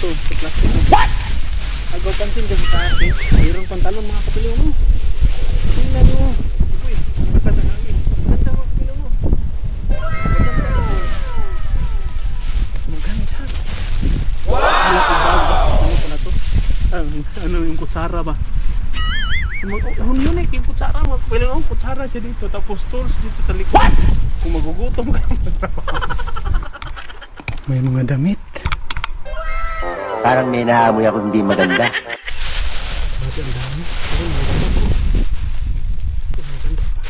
to, sa plastic. What? Agaw pansin kasi sa akin, mayroong pantalon mga kapiliw mo. Tingnan mo. Uy, lakas ng hangin. Ganda mo kapiliw mo. Maganda. Wow! Ano pala to? Ano yung kutsara ba? Unique yung kutsara mo. Kapiliw mo, kutsara siya dito. Tapos tools dito sa likod. What? Kung magugutom ka may mga damit. Parang may naamoy ako hindi maganda. Bakit ang dami? Ay, maganda po. Maganda pa.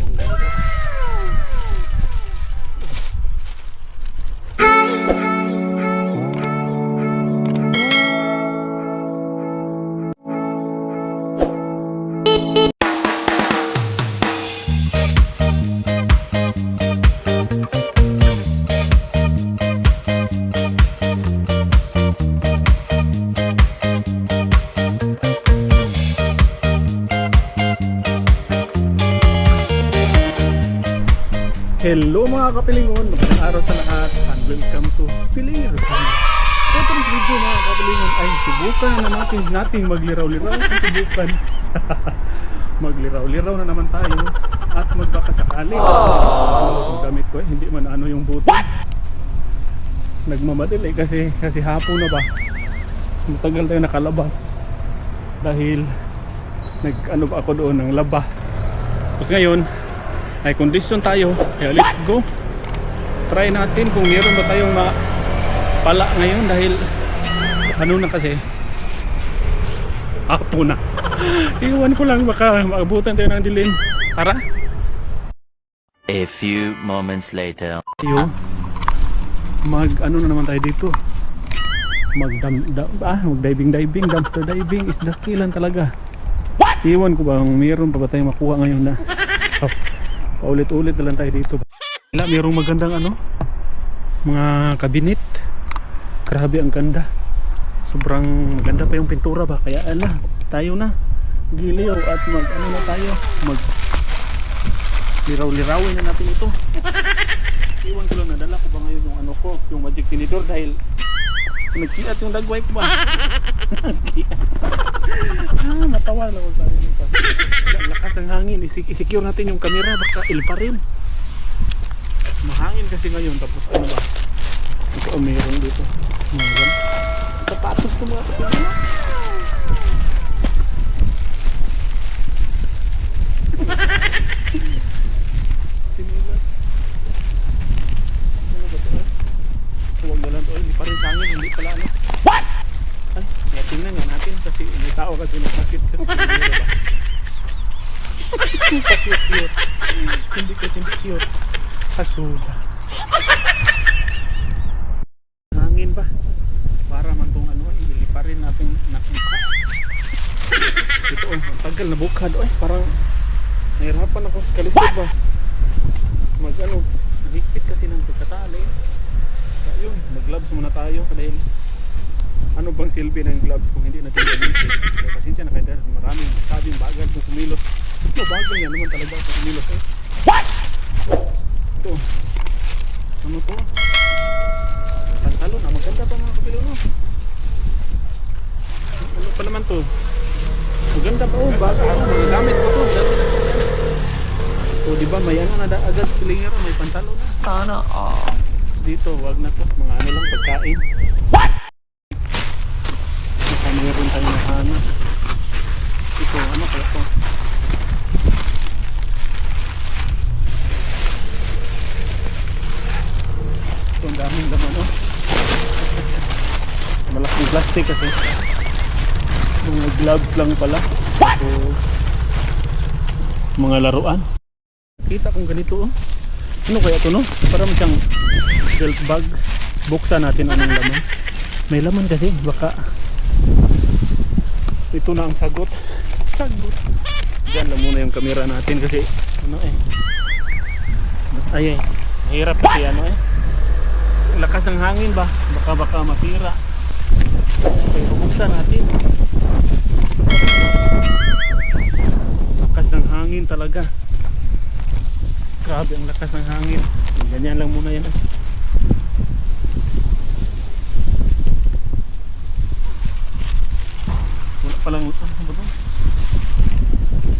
Maganda. Hello mga kapilingon, magandang araw sa lahat and welcome to Pilingon. Itong video mga kapilingon ay subukan na nating magliraw-liraw. Subukan magliraw-liraw na naman tayo at magbaka sakali. Ang gamit ko hindi man ano yung buto. Nagmamadali kasi hapon na ba, matagal tayo nakalabas dahil nag-ano ba ako doon ng laba. Tapos ngayon ay kondisyon tayo, kaya let's go. Try natin kung meron ba tayong pala ngayon dahil ano na kasi hapon na. Iwan ko lang baka maabutan tayo ng dilim. Tara. A few moments later. Yo, ano na naman tayo dito. Mag diving, dumpster diving, isda kilan talaga. Iwan ko ba kung meron pa ba tayong makuha ngayon na. Paulit-ulit na lang tayo dito. Mayroong magandang mga kabinet. Grabe ang ganda. Sobrang maganda pa yung pintura ba. Kaya tayo na giliw at na tayo. Liraw-lirawin na natin ito. Iwan ko lang, nadala ko ba ngayon yung yung magic tinidor dahil nagkiat yung dagway ko ba. Natawa na ako sa rin ito. Lakas ng hangin, isecure natin yung camera, baka ilpa rin. Mahangin kasi ngayon, tapos ano ba ito meron dito sapatos ko mga kapatid. Sinilas ano ba ito huwag na lang ito, hindi pa rin sa hangin, hindi pala what? Ay, tingnan nga natin kasi may tao kasi nakakit kasi cute. Hindi cute. Hasuda. Hangin ba? Para man tong ililipa rin natin nakita. Ito ang tagal na bukad. Parang nahirapan ako sa kalisod ba? Higpit kasi ng pagkatali. Kaya yun, mag-gloves muna tayo dahil ano bang silbi ng gloves kung hindi natin gamitin? Kaya pasensya na kayo dahil maraming sabing bagal kung kumilos. Bagal yan naman talaga kung kumilos What? Ito. Ano to? Pantalon na. Maganda pa mga kapilo no? Ano pa naman to? Maganda pa bago magagamit ko to. So diba may na agad pilingero, may pantalon na. Sana dito wag na to. Mga lang pagkain. What? Mayroon tayong nahanap. Ito, ano kaya ito? Ito, ang daming laman, malaking plastic kasi. Mga gloves lang pala. So, mga laruan. Kita kong ganito, Ano kaya ito, no? Parang siyang self bag. Buksan natin anong laman. May laman kasi, baka ito na ang sagot. Diyan lang muna yung camera natin kasi hirap kasi lakas ng hangin ba, baka masira. Okay, bubuksan natin. Lakas ng hangin talaga, grabe ang lakas ng hangin. Ganyan lang muna yan. palang, ano ba to?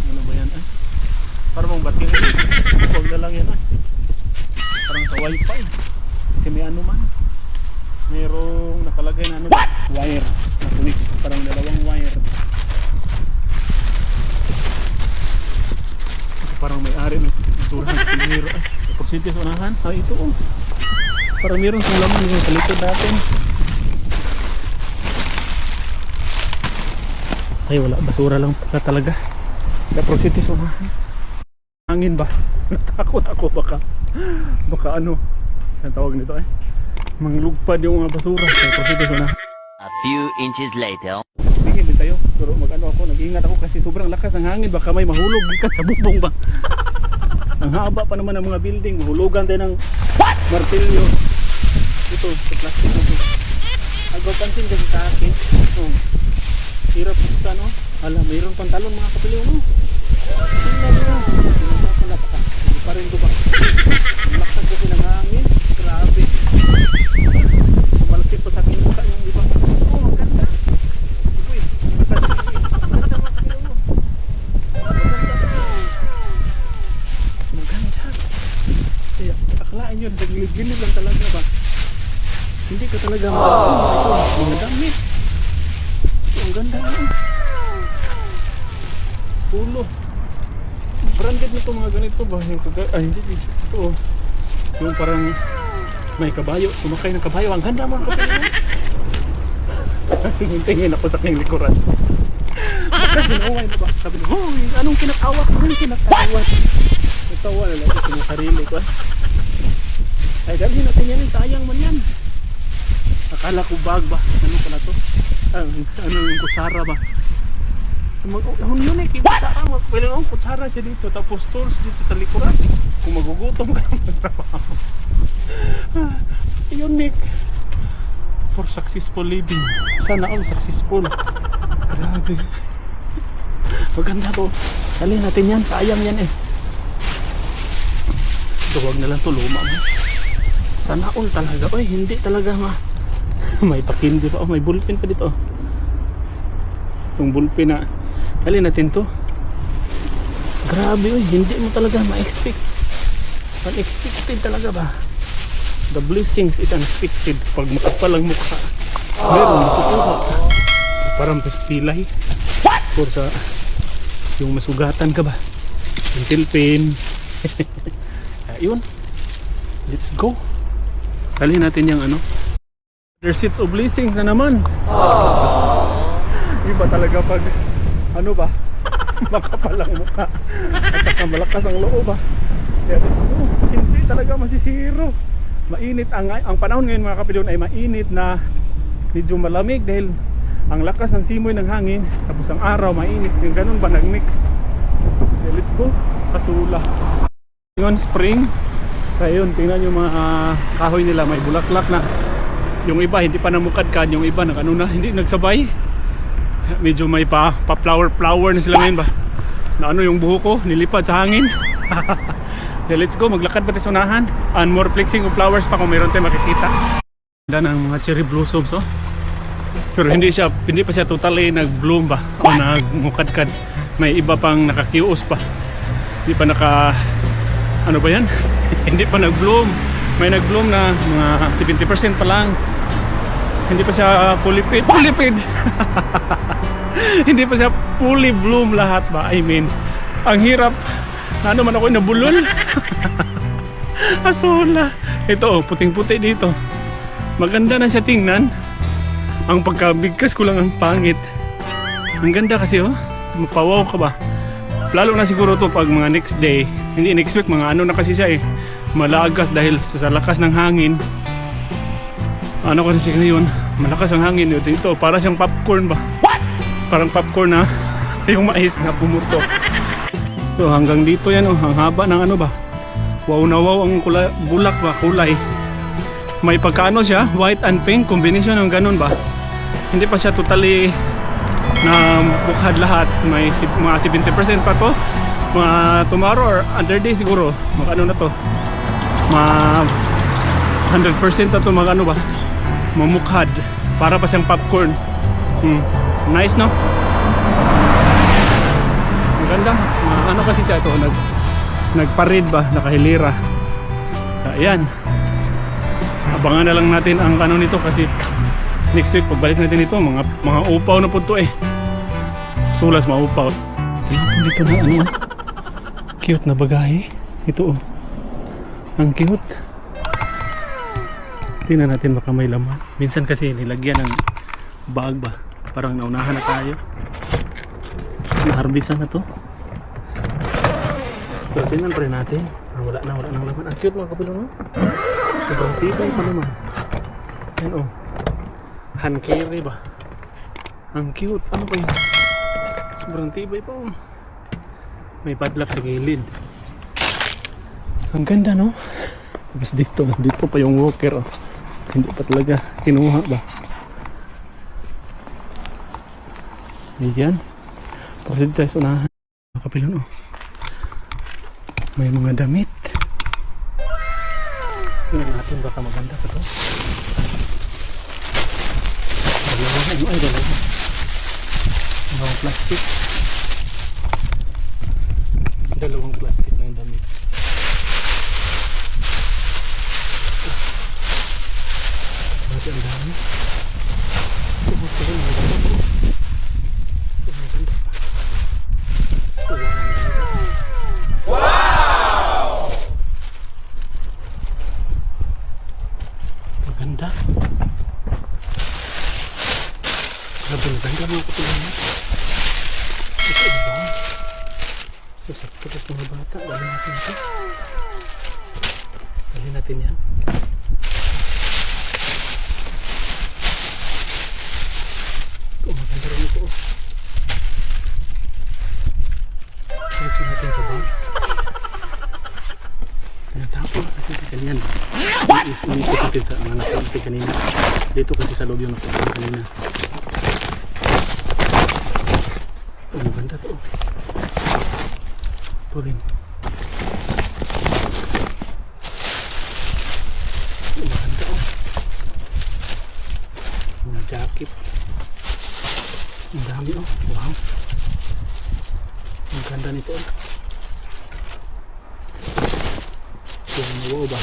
Ano ba yan? Ay, parang bang battery. Huwag na lang yan ay. Parang sa wifi. Kasi may ano man. Mayroong nakalagay na ano, wire. Nakunik, parang dalawang wire. Parang may-ari ng basurahan sa piniro. Ay, porsyente sa unahan. Ay, ito oh. Parang mayroong sa laman yung kalikod natin. Ay, wala. Basura lang pala talaga. Kaya porsyente sa unahan. Hangin ba? Natakot ako baka ano. Saan tawag nito eh? Manglugpad yung mga basura. Kaya porsyente sa unahan. A few inches later. Tingin din tayo. Pero mag-ano ako, nag-iingat ako kasi sobrang lakas ng hangin. Baka may mahulog gikat sa bubong ba. Ang haba pa naman ng mga building. Mahulugan tayo ng martilyo. Ito, sa plastic na ito. Agaw pansin kasi sa akin. Hirap sa ano. Hala, mayroon pang talon mga kapiliw mo. Tingnan mo. Pinapapala pa. Hindi pa rin ko ba. Ang lakas kasi ng hangin. Grabe. Malapit pa sa akin mukha yung iba. Oh, ang ganda. Uy, maganda mga kapiliw mo. Maganda. Kaya, akalain nyo, sa gilid-gilid lang talaga ba? Hindi ka talaga ito, mga damit. Ito, ang ganda ano. Pulo. Branded na ito mga ganito ba? Yung ay, hindi. Ito. Yung parang may kabayo. Sumakay ng kabayo. Ang ganda mga kapatid. Tingin ako sa kanyang likuran. Kasi naway na ba? Sabi ko, oh, anong kinakawak? Anong kinakawak? Natawa na lang ito yung sarili ko. Ay, dalhin natin yan. Sayang man yan. Akala ko bag ba? Ano pala to? Ano yung kutsara ba? Ang unique yung kutsara. Pwede nga kutsara siya dito. Tapos tools dito sa likuran. Kung magugutom ka magtrabaho. Unique. For successful living. Sana all successful. Grabe. Maganda to. Dali natin yan. Sayang yan eh. Huwag na lang to. Luma mo. Sana all talaga. Oy, hindi talaga may pakindi pa. Oh, may bullpen pa dito. Itong bullpen na. Dali natin to. Grabe oy. Hindi mo talaga ma-expect. Unexpected talaga ba? The blessings is unexpected. Pag makapalang mukha, meron matutuwa. Parang tas pilay. Or sa yung masugatan ka ba? Yung tilpin. Ayun. Let's go. Dali natin yung ano. There's seeds of blessings na naman. Iba talaga pag ano ba? Makapalang mukha. At saka malakas ang loob ba? Kaya let's go. Hindi talaga masisiro. Mainit ang panahon ngayon mga kapilyon ay mainit na medyo malamig dahil ang lakas ng simoy ng hangin tapos ang araw mainit yung ganun ba nagmix. Okay, let's go. Pasula ngayon spring. Kaya yun, tingnan yung mga kahoy nila may bulaklak na. Yung iba hindi pa namukadkad, yung iba ano na, hindi nagsabay. Medyo may pa flower na sila ngayon ba na ano yung buho ko nilipad sa hangin. Okay, let's go, maglakad pa tayo sa unahan. And more flexing of flowers pa kung meron tayo makikita. Ganda ng mga cherry blossoms oh. Pero hindi pa siya totally nag-bloom ba o nagmukadkad. May iba pang nakakios pa. Hindi pa ano ba yan? Hindi pa nag-bloom. May nag-bloom na mga 70% pa lang. Hindi pa siya fully paid. Hindi pa siya fully bloom lahat ba? I mean, ang hirap. Ano man ako nabulol. Asola. Ito oh, puting-puti dito. Maganda na siya tingnan. Ang pagkabigkas ko lang ang pangit. Ang ganda kasi oh. Mapawaw ka ba? Lalo na siguro to pag mga next day. Hindi in-expect mga ano na kasi siya eh. Malagas dahil sa lakas ng hangin. Ano kasi ngayon? Malakas ang hangin ito. Para siyang popcorn ba? What? Parang popcorn na yung mais na pumutok. So hanggang dito yan oh, ang haba ng ano ba? Wow na wow ang bulak ba, kulay. May pagkaano siya, white and pink combination ng ganun ba? Hindi pa siya totally na bukhad lahat. May mga 70% pa to. Mga tomorrow or other day siguro, ano na to? Mga 100% na to ano ba? Mamukhad. Para pa siyang popcorn. Nice no? Maganda. Ano kasi siya ito, nagparid ba, nakahilira. Ayan. Abangan na lang natin ang ano nito kasi next week pagbalik natin ito, mga upaw na po ito eh. Sulas maupaw. Tingnan dito na ano. Cute na bagahe. Ito oh. Ang cute. Tingnan natin baka may laman. Minsan kasi nilagyan ng bag ba. Parang naunahan na tayo. Naharbisan na to. Pero tingnan pa rin natin. Wala nang laman. Ang cute mga kapilo no? Sobrang tibay pa naman. Yan oh. Hand carry ba? Ang cute. Ano ba yun? Sobrang tibay pa oh. May padlock sa gilid. Ang ganda no? Tapos dito pa yung walker oh. Hindi pa talaga kinuha ba? Ayan. Proceed tayo sa unahan. Kapilon oh. May mga damit. Tingnan natin baka maganda pa to. Dalawa. Dalawang plastic. Dalawang plastic na yung damit. Bakit ang dami? Maganda. Grabe ang ganda mga kapatid. Ito ba? Sakto pa mga bata. Dali natin ito. Dali natin yan. Ito maganda rin ito. Diretso natin sa bag. Tinatapon kasi kanyan. Inikot natin sa mga nakunti kanina. Dito kasi sa loob yung nakunti kanina. Ito maganda ito. Ito rin. Ito maganda oh. Mga jacket. Ang dami oh. Wow. Ang ganda nito oh. Wow ba?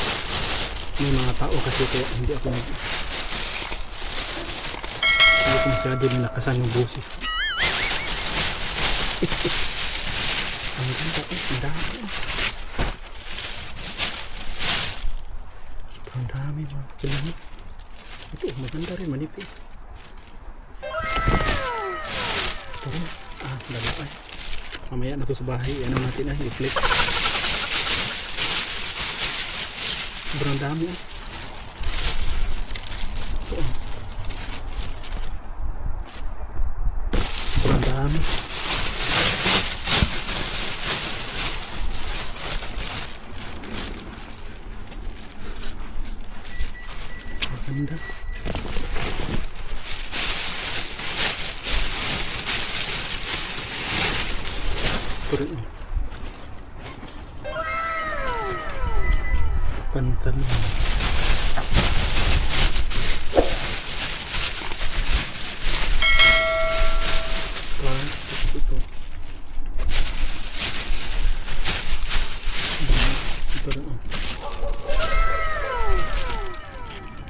May mga tao kasi kaya hindi ako masyado nilakasan yung boses. Ang ganda oh. Ang dami oh. Ang dami mga kailangan. Ito oh, maganda rin, manipis. Ito rin. Dala ay. Mamaya na ito sa bahay. Ano natin ay i-flex. Sobrang dami oh. Ito oh. Sobrang dami. Maganda. Ito rin oh. Pantalon. Scarf. Tapos ito. Ito rin oh.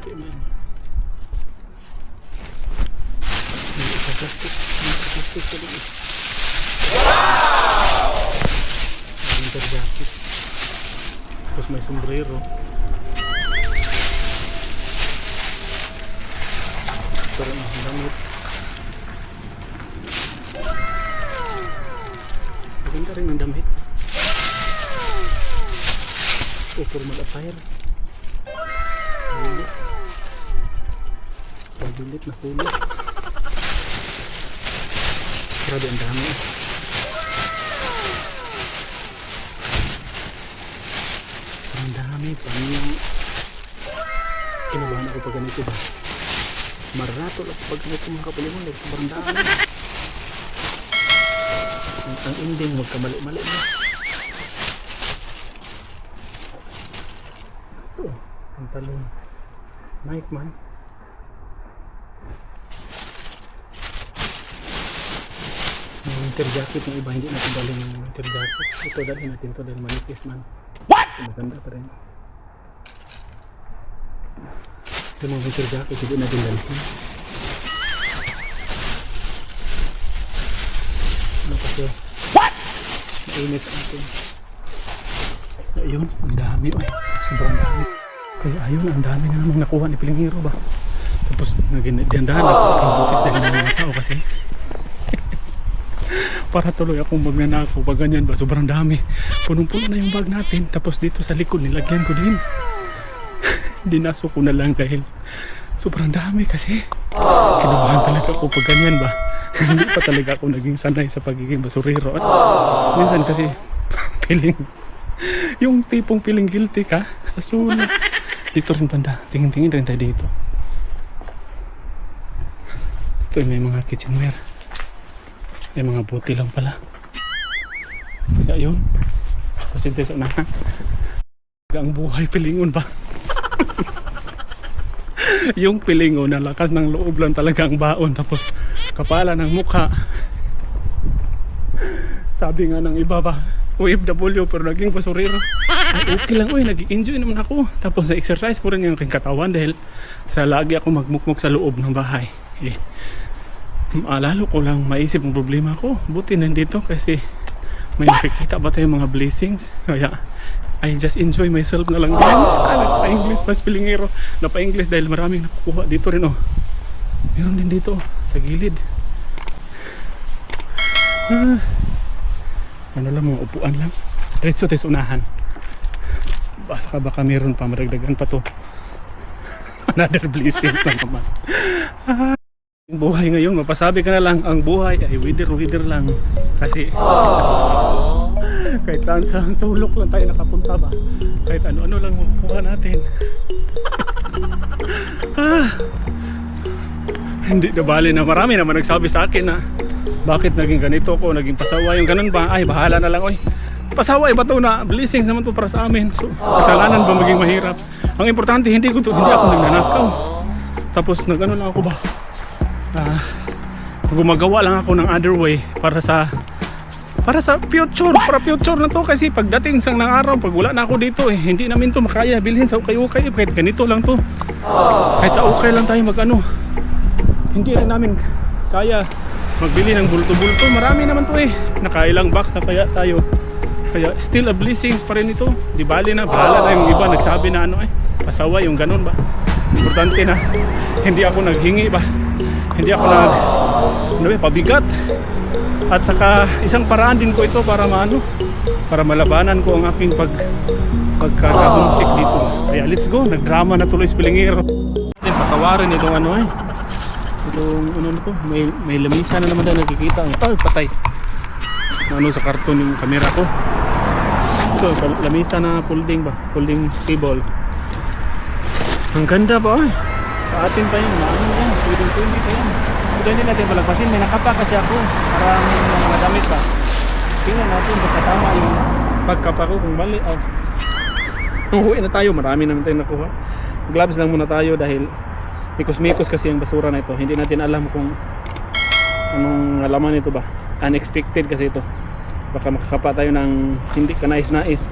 Okay man. Hindi sa plastic. Hindi sa plastic sa rin. Wow! Winter jacket. Tapos may sombrero. Ito rin ang damit. Maganda rin ang damit. Formal attire. Pagbilit na kulo. Grabe ang dami. Ang dami. Parang kinabahan ako pag ganito ba. Marato lang pag ganito mga kapalimon. Sobrang dami. Ang ending magkamali-mali na. Ito. Ang talong. Nike man. Mga winter jacket ng iba, hindi natin dalhin yung winter jacket. Ito dalhin natin to dahil manipis man. What? Maganda pa rin. Yung mga winter jacket hindi natin dalhin. Ano kasi? What? Mainit sa atin. Ayun, ang dami. Ay, sobrang dami. Kaya ayun, ang dami na namang nakuha ni Pilingiro ba. Tapos nagindahan ako sa aking boses dahil ng mga tao kasi para tuloy akong magnanakaw pag ganyan ba, sobrang dami, punong-puno na yung bag natin. Tapos dito sa likod nilagyan ko din. Dinaso ko na lang dahil sobrang dami kasi kinabahan talaga ako pag ganyan ba. Hindi pa talaga ako naging sanay sa pagiging basurero at minsan kasi feeling yung tipong feeling guilty ka. So dito rin banda, tingin-tingin rin tayo dito. Ito may mga kitchenware. May mga buti lang pala. Kaya yun. Pasinte sa unahan. Ang buhay pilingon ba? Yung pilingon na lakas ng loob lang talaga ang baon. Tapos kapala ng mukha. Sabi nga ng iba ba, OFW pero naging basurero. Ay, okay lang, uy, nag-enjoy naman ako. Tapos na-exercise ko rin yung aking katawan dahil sa lagi ako magmukmuk sa loob ng bahay. Lalo ko lang maisip ang problema ko. Buti nandito kasi may nakikita ba tayong mga blessings. Kaya I just enjoy myself na lang din. Napa-English pas Pilingiro. Napa-English dahil maraming nakukuha dito rin oh. Meron din dito sa gilid. Ano lang, mga upuan lang. Diretso tayo sa unahan. Baka meron pa, maragdagan pa to. Another blessings na naman. Ang buhay ngayon, mapasabi ka na lang, ang buhay ay wither lang. Kasi kahit saan sa sulok lang tayo nakapunta ba, kahit ano-ano lang makukuha natin. Hindi na bali na marami naman nagsabi sa akin na bakit naging ganito ko, naging pasaway yung ganun ba, ay bahala na lang oy. Pasaway ba to na blessings naman to para sa amin. So kasalanan ba maging mahirap? Ang importante hindi ako nagnanakaw. Tapos nagano lang ako ba, gumagawa lang ako ng other way para sa future, para future na to. Kasi pagdating ng araw, pag wala na ako dito hindi namin to makaya bilhin sa ukay-ukay, kahit ganito lang to, kahit sa ukay lang tayo magano, hindi rin namin kaya magbili ng bulto-bulto. Marami naman to nakailang box na kaya tayo. Kaya still a blessings pa rin ito. Di bali na, bahala na yung iba nagsabi na pasaway yung ganun ba. Importante na hindi ako naghingi ba, hindi ako pabigat. At saka isang paraan din ko ito para para malabanan ko ang aking pagkakahumsik dito. Kaya let's go, nagdrama na tuloy sa Pilingiro. Patawarin itong itong to, may lamisa na naman na nakikita. Patay. Sa karton yung camera ko. So, lamisa na folding table. Ang ganda ba sa atin pa yun, pwedeng pa yan. Pwede din natin palagpasin, may nakapa kasi ako para may mga damit pa. Tingnan natin basta tama yung pagkapa ko, kung mali. Uwi na tayo, marami naman tayong nakuha. Gloves lang muna tayo dahil mikos-mikos kasi yung basura na ito. Hindi natin alam kung anong laman ito ba. Unexpected kasi ito. Baka makakapa tayo ng hindi ka nais-nais.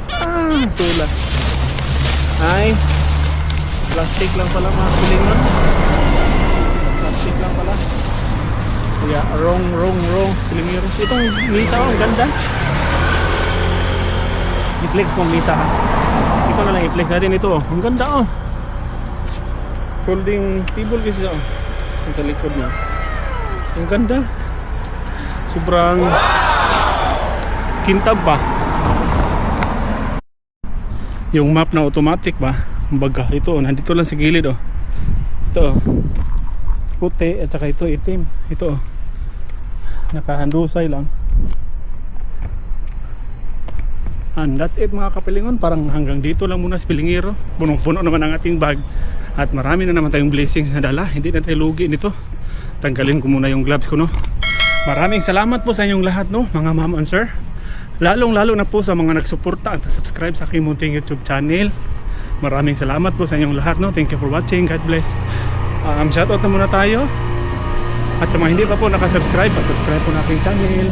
Sula. Ay, plastic lang pala mga pilingon. Plastic lang pala. Kaya wrong Pilingiro. Itong misa ang ganda. I-flex kong misa ha. Ito na lang i-flex natin ito. Ang ganda folding table kasi sa likod niya. Ang ganda. Sobrang kintab ba. Yung map na automatic ba. Kumbaga ito nandito lang sa gilid Ito puti at saka ito itim. Ito nakahandusay lang. And that's it mga kapilingon. Parang hanggang dito lang muna sa Pilingiro. Punong-puno naman ang ating bag. At marami na naman tayong blessings na dala. Hindi na tayo lugi nito. Tanggalin ko muna yung gloves ko Maraming salamat po sa inyong lahat mga ma'am and sir. Lalong-lalo na po sa mga nagsuporta at subscribe sa aking munting YouTube channel. Maraming salamat po sa inyong lahat Thank you for watching. God bless. Shoutout na muna tayo. At sa mga hindi pa po nakasubscribe, pa-subscribe po na aking channel.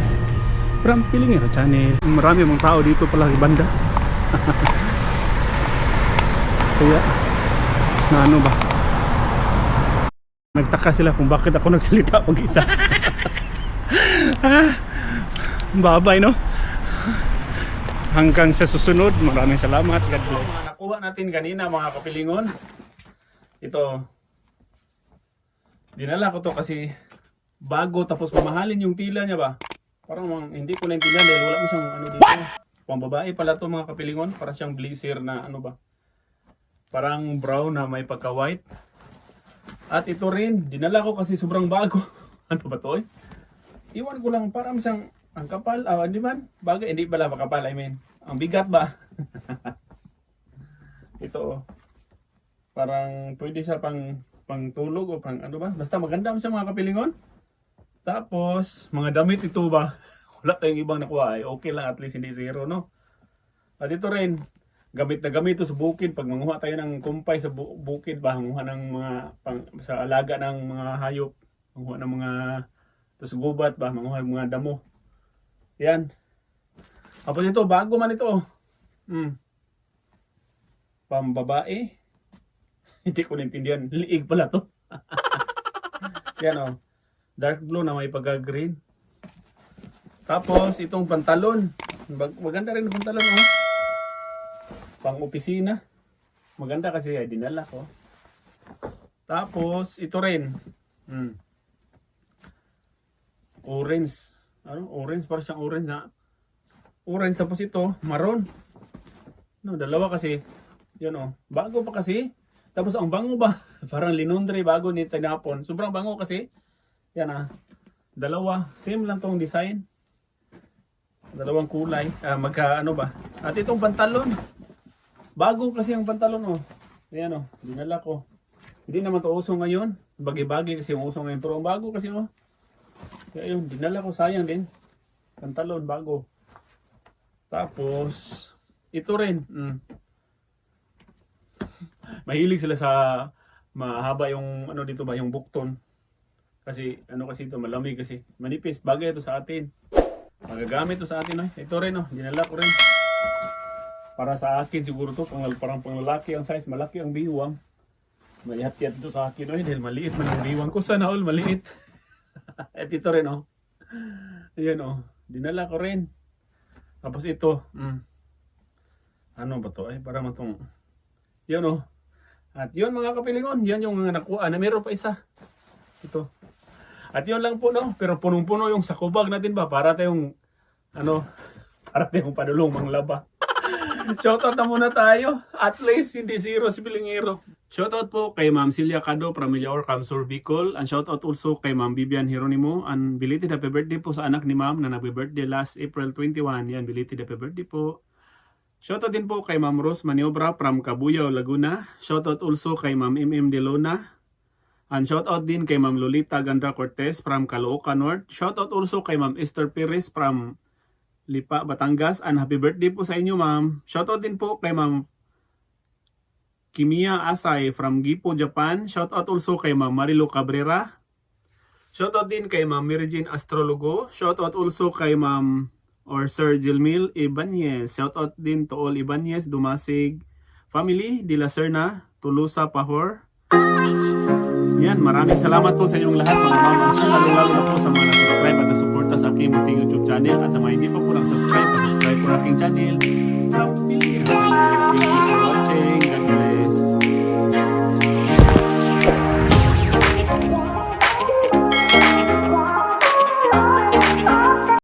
From Pilingero Channel. Marami mong tao dito pala banda. Kaya na ano ba? Nagtaka sila kung bakit ako nagsalita mag-isa. Babay no? Hanggang sa susunod, maraming salamat. God bless. Nakuha natin kanina mga kapilingon. Ito. Dinala ko to kasi bago tapos mamahalin yung tila niya ba? Parang hindi ko naintindihan dahil wala mo siyang ano dito. Pambabae pala to mga kapilingon. Parang siyang blazer na ano ba? Parang brown na may pagka-white. At ito rin, dinala ko kasi sobrang bago. Ano ba to? Iwan ko lang parang siyang ang kapal, hindi man? Bagay, hindi pala makapal, I mean. Ang bigat ba? Ito, parang pwede siya pang tulog o pang ano ba? Basta maganda siya mga kapilingon. Tapos, mga damit ito ba? Wala tayong ibang nakuha. Okay lang, at least hindi zero, no? At ito rin, gamit na gamit ito sa bukid. Pag manguha tayo ng kumpay sa bukid ba? Manguha ng mga, sa alaga ng mga hayop. Manguha ng mga, ito sa gubat ba? Manguha ng mga damo. Yan. Tapos ito, bago man ito. Pambabae. Hindi ko naintindihan. Liig pala to. Yan o. Dark blue na may pagka-green. Tapos itong pantalon. Maganda rin ang pantalon o. Pang opisina. Maganda kasi ay dinala ko. Tapos ito rin. Orange. Ano? Orange, parang siyang orange na. Orange, tapos ito, maroon. No, dalawa kasi. Yun o. Bago pa kasi. Tapos ang bango ba? Parang linundre bago ni tinapon. Sobrang bango kasi. Yan dalawa. Same lang tong design. Dalawang kulay. Magka ano ba? At itong pantalon. Bago kasi ang pantalon o. Ayan o. Dinala ko. Hindi naman to uso ngayon. Bagi-bagi kasi yung uso ngayon. Pero ang bago kasi o. Kaya yun, dinala ko, sayang din. Pantalon, bago. Tapos, ito rin. Mahilig sila sa mahaba yung, ano dito ba, yung bukton. Kasi, ano kasi ito, malamig kasi. Manipis, bagay ito sa atin. Magagamit ito sa atin. Ito rin, dinala ko rin. Para sa akin siguro to, parang panglalaki ang size, malaki ang biwang. May hat-hat ito sa akin, dahil maliit man ang biwang ko. Sana all maliit. At ito rin ayan dinala ko rin. Tapos ito ano ba to para matong yun at yun mga kapilingon, yan yung nakuha na meron pa isa ito. At yun lang po pero punong-puno yung sakubag natin ba para tayong para tayong padulong manglaba. Shoutout na muna tayo. At least hindi zero si Pilingero. Shoutout po kay Ma'am Celia Cado from Millaor, Camsur, Bicol. And shoutout also kay Ma'am Vivian Hieronimo. And belated happy birthday po sa anak ni Ma'am na nag-birthday last April 21. Yan, belated happy birthday po. Shoutout din po kay Ma'am Rose Maniobra from Cabuyao, Laguna. Shoutout also kay Ma'am MM De Luna. And shoutout din kay Ma'am Lolita Gandra Cortez from Caloocan North. Shoutout also kay Ma'am Esther Perez from Lipa, Batangas. And happy birthday po sa inyo, Ma'am. Shoutout din po kay Ma'am Kimiya Asay from Gipo, Japan. Shoutout also kay Ma'am Marilo Cabrera. Shoutout din kay Ma'am Mirjin Astrologo. Shoutout also kay Ma'am or Sir Gilmil Ibanez. Shoutout din to all Ibanez, Dumasig family, De La Serna, Tulusa, Pahor. Yan, maraming salamat po sa inyong lahat mga ma'am. Lalo na po sa mga na-subscribe at na-suporta sa aking munting YouTube channel. At sa mga hindi pa po lang subscribe, pa-subscribe po sa aking channel. Thank you for